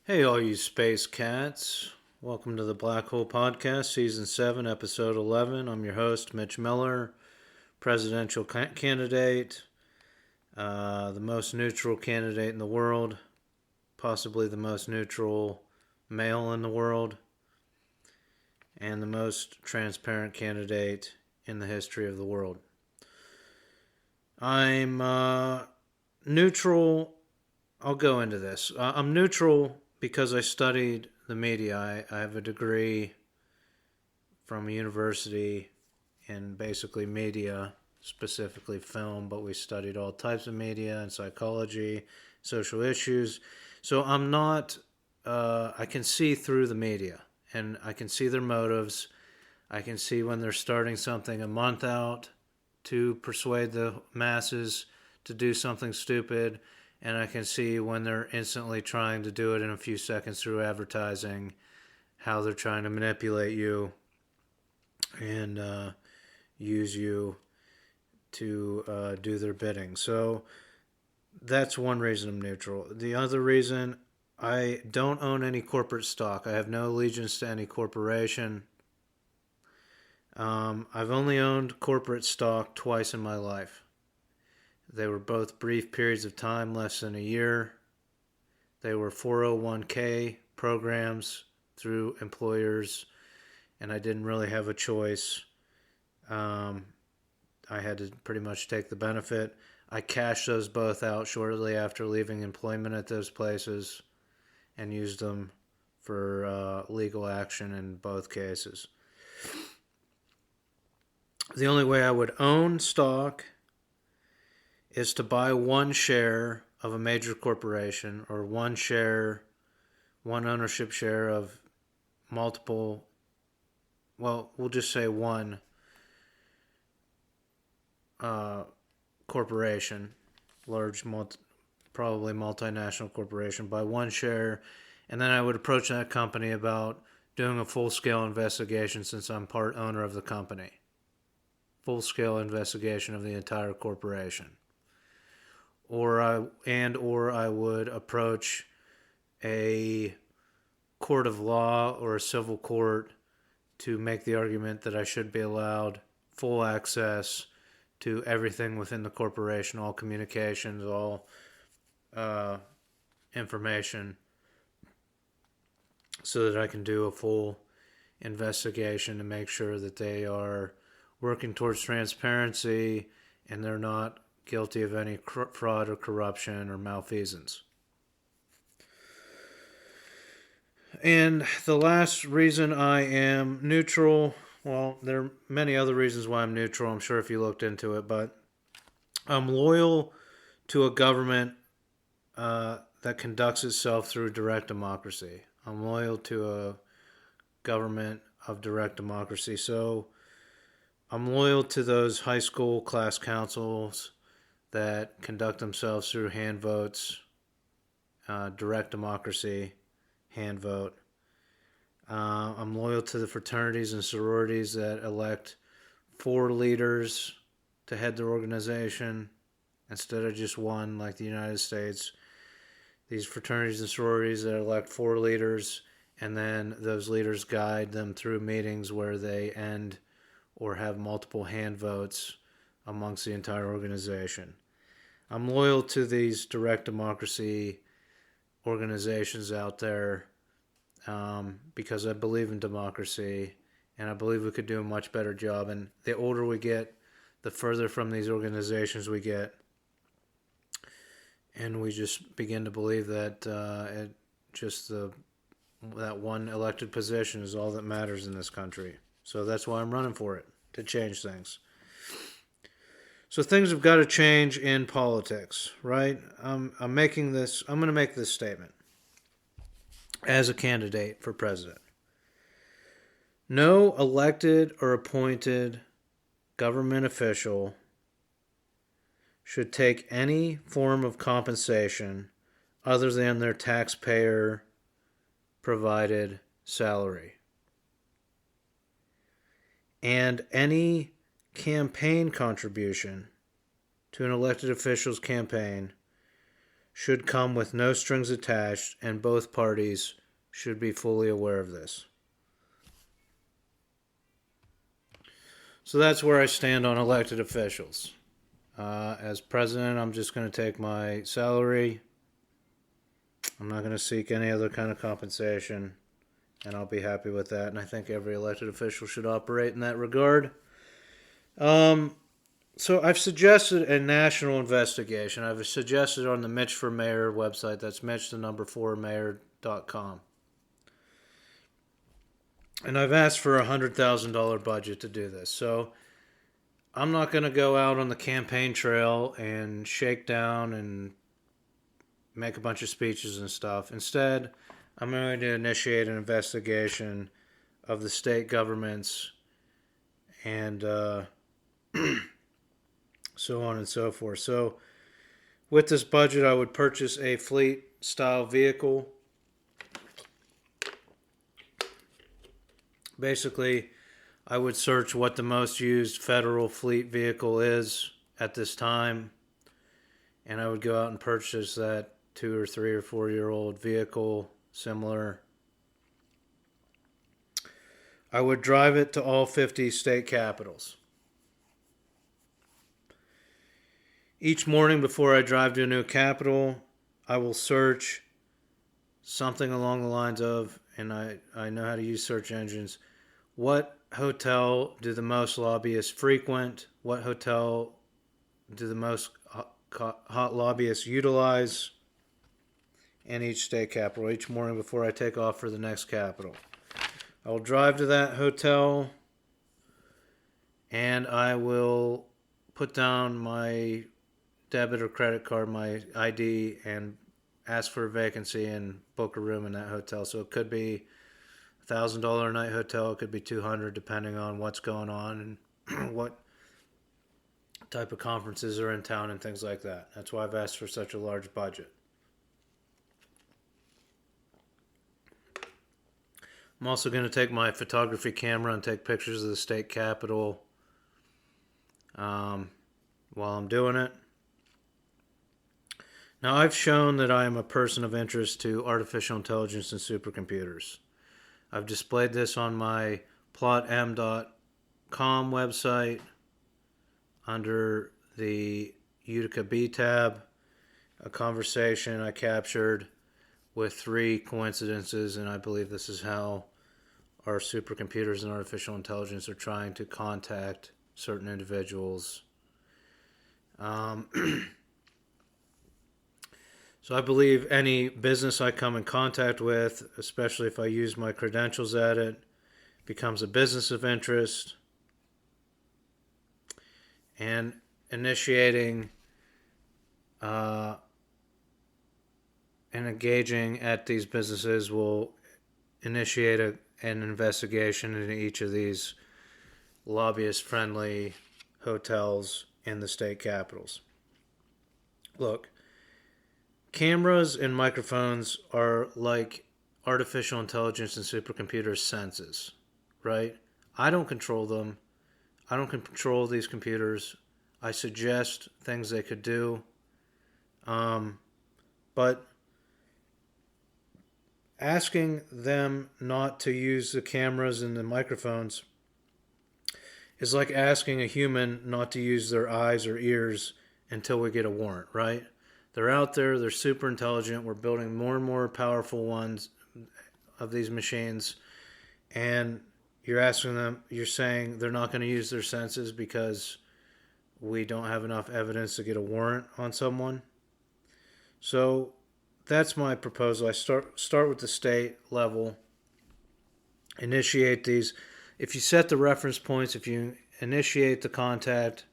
Hey, all you space cats. Welcome to the Black Hole Podcast, Season 7, Episode 11. I'm your host, Mitch Miller, presidential candidate, the most neutral candidate in the world, possibly the most neutral male in the world, and the most transparent candidate in the history of the world. I'm neutral. I'll go into this. I'm neutral because I studied the media. I have a degree from a university in basically media, specifically film, but we studied all types of media and psychology, social issues. So I'm not, I can see through the media and I can see their motives. I can see when they're starting something a month out to persuade the masses to do something stupid. And I can see when they're instantly trying to do it in a few seconds through advertising, how they're trying to manipulate you and use you to do their bidding. So that's one reason I'm neutral. The other reason, I don't own any corporate stock. I have no allegiance to any corporation. I've only owned corporate stock twice in my life. They were both brief periods of time, less than a year. They were 401k programs through employers, and I didn't really have a choice. I had to pretty much take the benefit. I cashed those both out shortly after leaving employment at those places and used them for legal action in both cases. The only way I would own stock is to buy one share of a major corporation or one ownership share of multiple, well, we'll just say one corporation, probably multinational corporation, buy one share, and then I would approach that company about doing a full-scale investigation since I'm part owner of the company. Full-scale investigation of the entire corporation. Or I would approach a court of law or a civil court to make the argument that I should be allowed full access to everything within the corporation, all communications, all information, so that I can do a full investigation to make sure that they are working towards transparency and they're not guilty of any fraud or corruption or malfeasance. And the last reason I am neutral, well, there are many other reasons why I'm neutral, I'm sure if you looked into it, but I'm loyal to a government that conducts itself through direct democracy. I'm loyal to a government of direct democracy. So I'm loyal to those high school class councils that conduct themselves through hand votes, direct democracy, hand vote. I'm loyal to the fraternities and sororities that elect 4 leaders to head their organization instead of just one like the United States. These fraternities and sororities that elect 4 leaders, and then those leaders guide them through meetings where they end or have multiple hand votes amongst the entire organization. I'm loyal to these direct democracy organizations out there because I believe in democracy and I believe we could do a much better job. And the older we get, the further from these organizations we get. And we just begin to believe that that one elected position is all that matters in this country. So that's why I'm running for it, to change things. So things have got to change in politics, right? I'm going to make this statement as a candidate for president. No elected or appointed government official should take any form of compensation other than their taxpayer provided salary. And any campaign contribution to an elected official's campaign should come with no strings attached, and both parties should be fully aware of this. So that's where I stand on elected officials. As president, I'm just going to take my salary. I'm not going to seek any other kind of compensation, and I'll be happy with that. And I think every elected official should operate in that regard. So I've suggested a national investigation. I've suggested on the Mitch for Mayor website. That's Mitch4Mayor.com. And I've asked for a $100,000 budget to do this. So I'm not going to go out on the campaign trail and shake down and make a bunch of speeches and stuff. Instead, I'm going to initiate an investigation of the state governments and so on and so forth. So with this budget, I would purchase a fleet-style vehicle. Basically, I would search what the most used federal fleet vehicle is at this time, and I would go out and purchase that 2 or 3 or 4-year-old vehicle, similar. I would drive it to all 50 state capitals. Each morning before I drive to a new capital, I will search something along the lines of, and I know how to use search engines, what hotel do the most lobbyists frequent? What hotel do the most hot lobbyists utilize in each state capital each morning before I take off for the next capital? I will drive to that hotel and I will put down my debit or credit card, my ID, and ask for a vacancy and book a room in that hotel. So it could be $1,000 a night hotel, it could be $200 depending on what's going on and what type of conferences are in town and things like that. That's why I've asked for such a large budget. I'm also going to take my photography camera and take pictures of the state capitol while I'm doing it. Now, I've shown that I am a person of interest to artificial intelligence and supercomputers. I've displayed this on my plotm.com website under the Utica B tab, a conversation I captured with 3 coincidences, and I believe this is how our supercomputers and artificial intelligence are trying to contact certain individuals. So I believe any business I come in contact with, especially if I use my credentials at it, becomes a business of interest. And initiating and engaging at these businesses will initiate an investigation into each of these lobbyist-friendly hotels in the state capitals. Look, cameras and microphones are like artificial intelligence and supercomputers' senses, right? I don't control them. I don't control these computers. I suggest things they could do. But asking them not to use the cameras and the microphones is like asking a human not to use their eyes or ears until we get a warrant, right? They're out there, they're super intelligent, we're building more and more powerful ones of these machines, and you're asking them, you're saying they're not going to use their senses because we don't have enough evidence to get a warrant on someone. So that's my proposal. I start with the state level, initiate these. If you set the reference points, if you initiate the contact,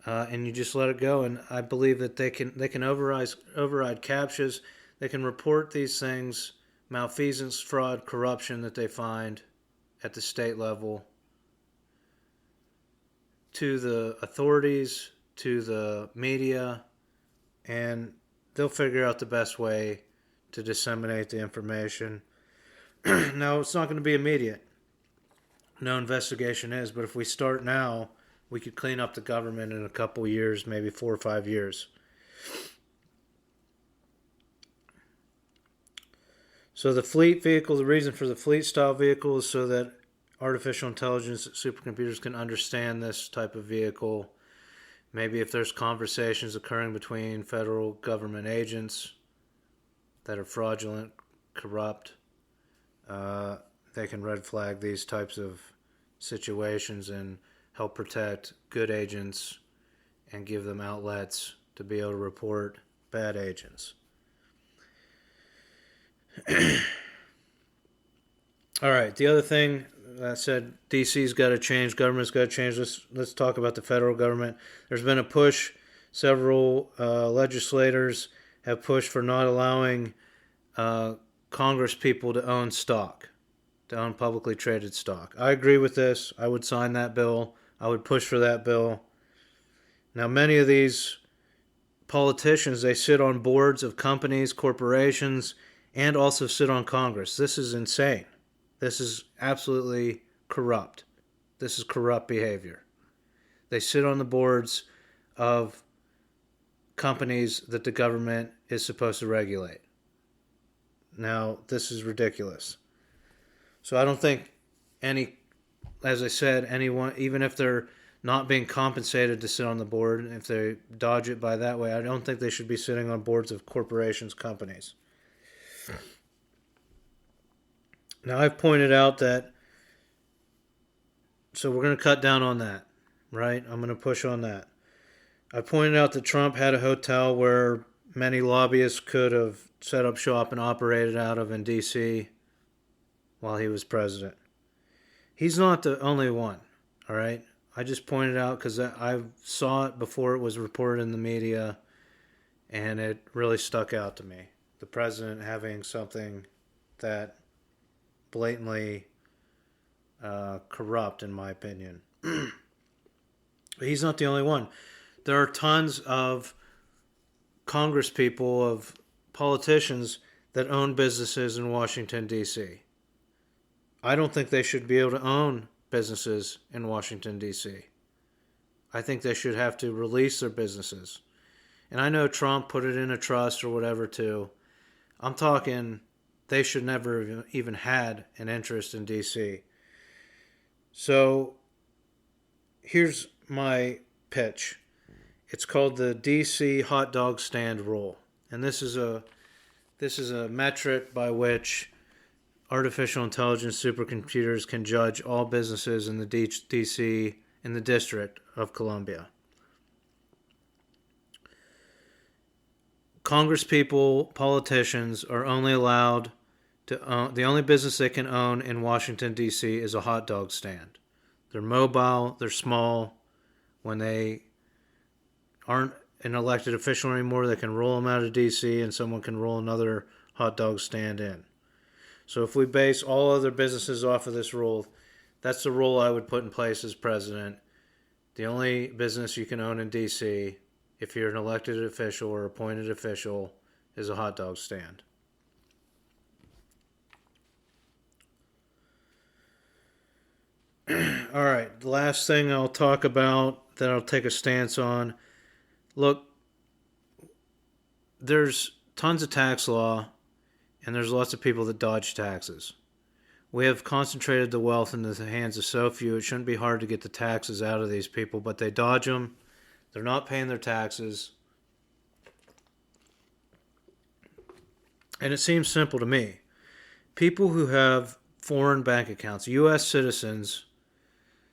and you just let it go, and I believe that they can override CAPTCHAs. They can report these things, malfeasance, fraud, corruption that they find at the state level to the authorities, to the media, and they'll figure out the best way to disseminate the information. Now, it's not going to be immediate. No investigation is, but if we start now, we could clean up the government in a couple years, maybe 4 or 5 years. So the fleet vehicle, the reason for the fleet style vehicle is so that artificial intelligence supercomputers can understand this type of vehicle. Maybe if there's conversations occurring between federal government agents that are fraudulent, corrupt, they can red flag these types of situations and help protect good agents and give them outlets to be able to report bad agents. All right, the other thing I said, DC's got to change, government's got to change. Let's talk about the federal government. There's been a push. Several legislators have pushed for not allowing Congress people to own stock, to own publicly traded stock. I agree with this. I would sign that bill. I would push for that bill. Now, many of these politicians, they sit on boards of companies, corporations, and also sit on Congress. This is insane. This is absolutely corrupt. This is corrupt behavior. They sit on the boards of companies that the government is supposed to regulate. Now, this is ridiculous. So I don't think as I said, anyone, even if they're not being compensated to sit on the board, if they dodge it by that way, I don't think they should be sitting on boards of corporations, companies. Now, I've pointed out that, so we're going to cut down on that, right? I'm going to push on that. I pointed out that Trump had a hotel where many lobbyists could have set up shop and operated out of in D.C. while he was president. He's not the only one, all right? I just pointed out because I saw it before it was reported in the media, and it really stuck out to me. The president having something that blatantly corrupt, in my opinion. He's not the only one. There are tons of Congress people, of politicians that own businesses in Washington, D.C. I don't think they should be able to own businesses in Washington, D.C. I think they should have to release their businesses. And I know Trump put it in a trust or whatever too. I'm talking they should never even had an interest in D.C. So here's my pitch. It's called the D.C. hot dog stand rule. And this is a metric by which artificial intelligence supercomputers can judge all businesses in the D.C. in the District of Columbia. Congresspeople, politicians are only allowed to own, the only business they can own in Washington, D.C. is a hot dog stand. They're mobile, they're small. When they aren't an elected official anymore, they can roll them out of D.C. and someone can roll another hot dog stand in. So if we base all other businesses off of this rule, that's the rule I would put in place as president. The only business you can own in D.C., if you're an elected official or appointed official, is a hot dog stand. All right, the last thing I'll talk about that I'll take a stance on. Look, there's tons of tax law, and there's lots of people that dodge taxes. We have concentrated the wealth in the hands of so few, it shouldn't be hard to get the taxes out of these people, but they dodge them. They're not paying their taxes. And it seems simple to me. People who have foreign bank accounts, U.S. citizens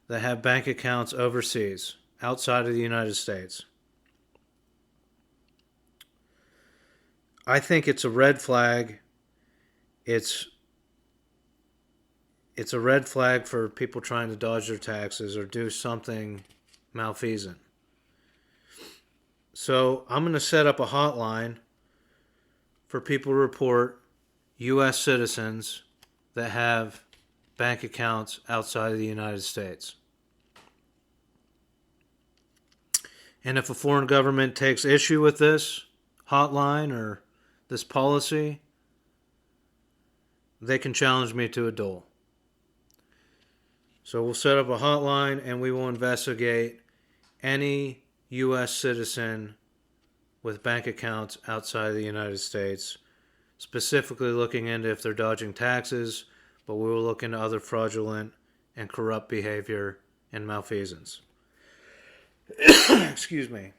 that have bank accounts overseas, outside of the United States, I think it's a red flag. It's a red flag for people trying to dodge their taxes or do something malfeasant. So I'm going to set up a hotline for people to report U.S. citizens that have bank accounts outside of the United States. And if a foreign government takes issue with this hotline or this policy, they can challenge me to a duel. So we'll set up a hotline and we will investigate any U.S. citizen with bank accounts outside of the United States specifically looking into if they're dodging taxes, but we will look into other fraudulent and corrupt behavior and malfeasance. Excuse me.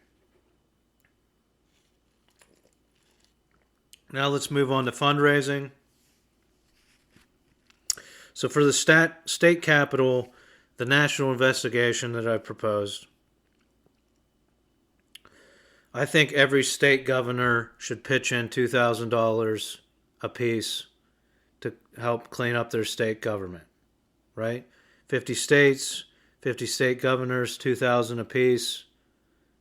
Now let's move on to fundraising. So for the state capital, the national investigation that I proposed, I think every state governor should pitch in $2,000 apiece to help clean up their state government, right? 50 states, 50 state governors, $2,000 apiece,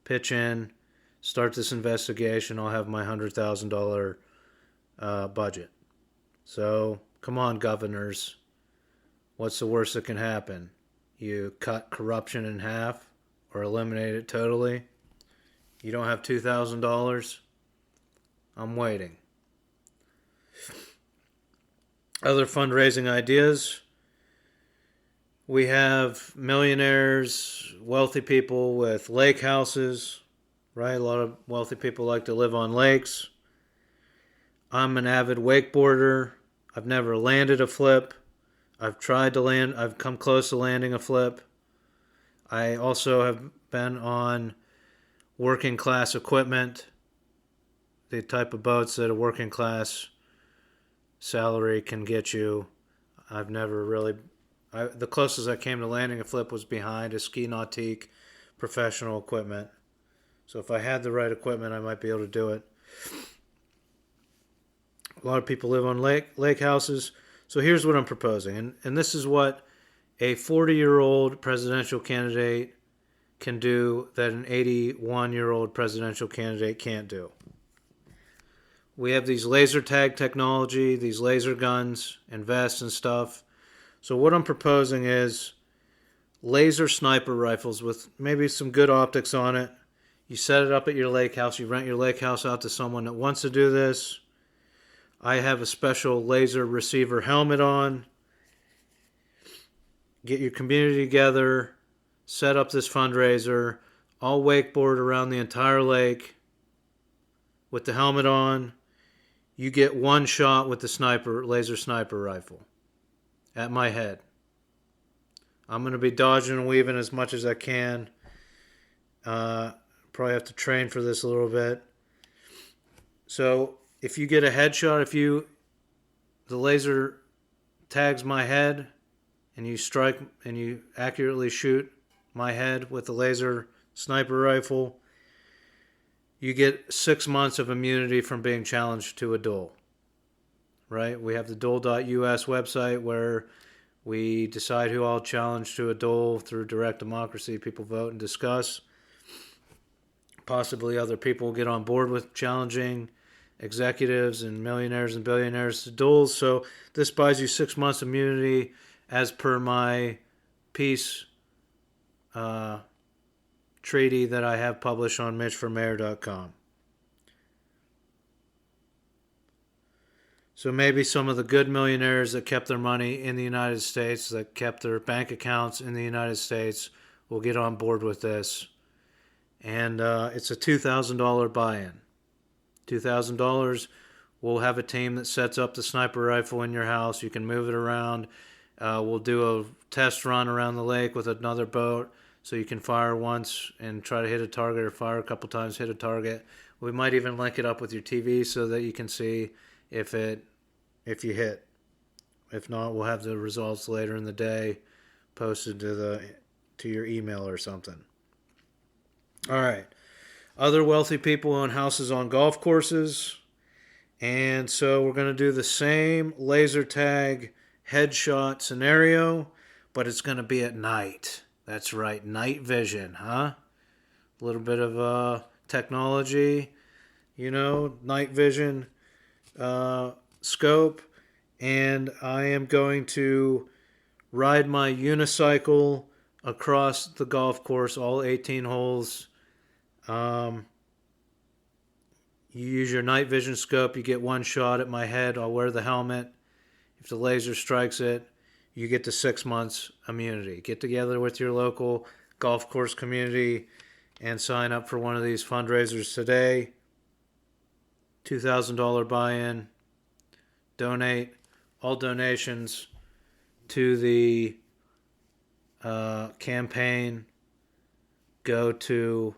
pitch in, start this investigation. I'll have my $100,000 budget. So come on, governors. What's the worst that can happen? You cut corruption in half or eliminate it totally. You don't have $2,000? I'm waiting. Other fundraising ideas. We have millionaires, wealthy people with lake houses, right? A lot of wealthy people like to live on lakes. I'm an avid wakeboarder. I've never landed a flip. I've tried to land. I've come close to landing a flip. I also have been on working class equipment, the type of boats that a working class salary can get you. I've never really, the closest I came to landing a flip was behind a ski nautique professional equipment. So if I had the right equipment, I might be able to do it. A lot of people live on lake houses. So here's what I'm proposing. And this is what a 40-year-old presidential candidate can do that an 81-year-old presidential candidate can't do. We have these laser tag technology, these laser guns and vests and stuff. So what I'm proposing is laser sniper rifles with maybe some good optics on it. You set it up at your lake house. You rent your lake house out to someone that wants to do this. I have a special laser receiver helmet on. Get your community together. Set up this fundraiser. I'll wakeboard around the entire lake with the helmet on. You get one shot with the laser sniper rifle at my head. I'm going to be dodging and weaving as much as I can. Probably have to train for this a little bit. So if you get a headshot, the laser tags my head and you strike and you accurately shoot my head with the laser sniper rifle, you get 6 months of immunity from being challenged to a duel. Right? We have the duel.us website where we decide who I'll challenge to a duel through direct democracy. People vote and discuss. Possibly other people will get on board with challenging executives and millionaires and billionaires to duels. So this buys you 6 months immunity as per my peace treaty that I have published on mitchformayor.com. So maybe some of the good millionaires that kept their money in the United States, that kept their bank accounts in the United States, will get on board with this. And it's a $2,000 buy-in. $2,000. We'll have a team that sets up the sniper rifle in your house. You can move it around. We'll do a test run around the lake with another boat so you can fire once and try to hit a target, or fire a couple times, hit a target. We might even link it up with your TV so that you can see if you hit. If not, we'll have the results later in the day posted to your email or something. All right. Other wealthy people own houses on golf courses. And so we're going to do the same laser tag headshot scenario, but it's going to be at night. That's right, night vision, huh? A little bit of technology, night vision scope. And I am going to ride my unicycle across the golf course, all 18 holes. You use your night vision scope, you get one shot at my head. I'll wear the helmet. If the laser strikes it, you get the 6 months immunity. Get together with your local golf course community and sign up for one of these fundraisers today. $2,000 buy-in. donate. All donations to the campaign go to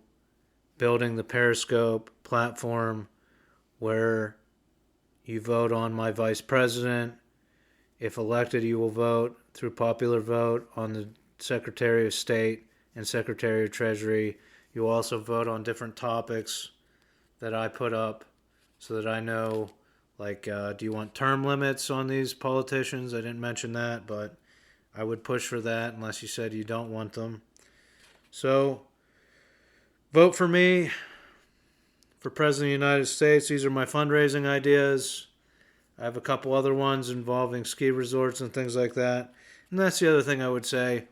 building the Periscope platform where you vote on my vice president. If elected, you will vote through popular vote on the Secretary of State and Secretary of Treasury. You will also vote on different topics that I put up so that I know, like, do you want term limits on these politicians? I didn't mention that, but I would push for that unless you said you don't want them. So, vote for me for President of the United States. These are my fundraising ideas. I have a couple other ones involving ski resorts and things like that. And that's the other thing I would say.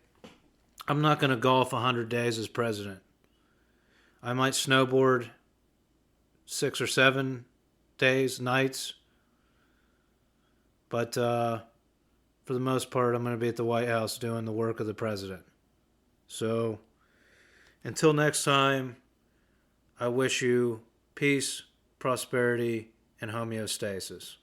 I'm not going to golf 100 days as president. I might snowboard 6 or 7 days, nights. But for the most part, I'm going to be at the White House doing the work of the president. So, until next time, I wish you peace, prosperity, and homeostasis.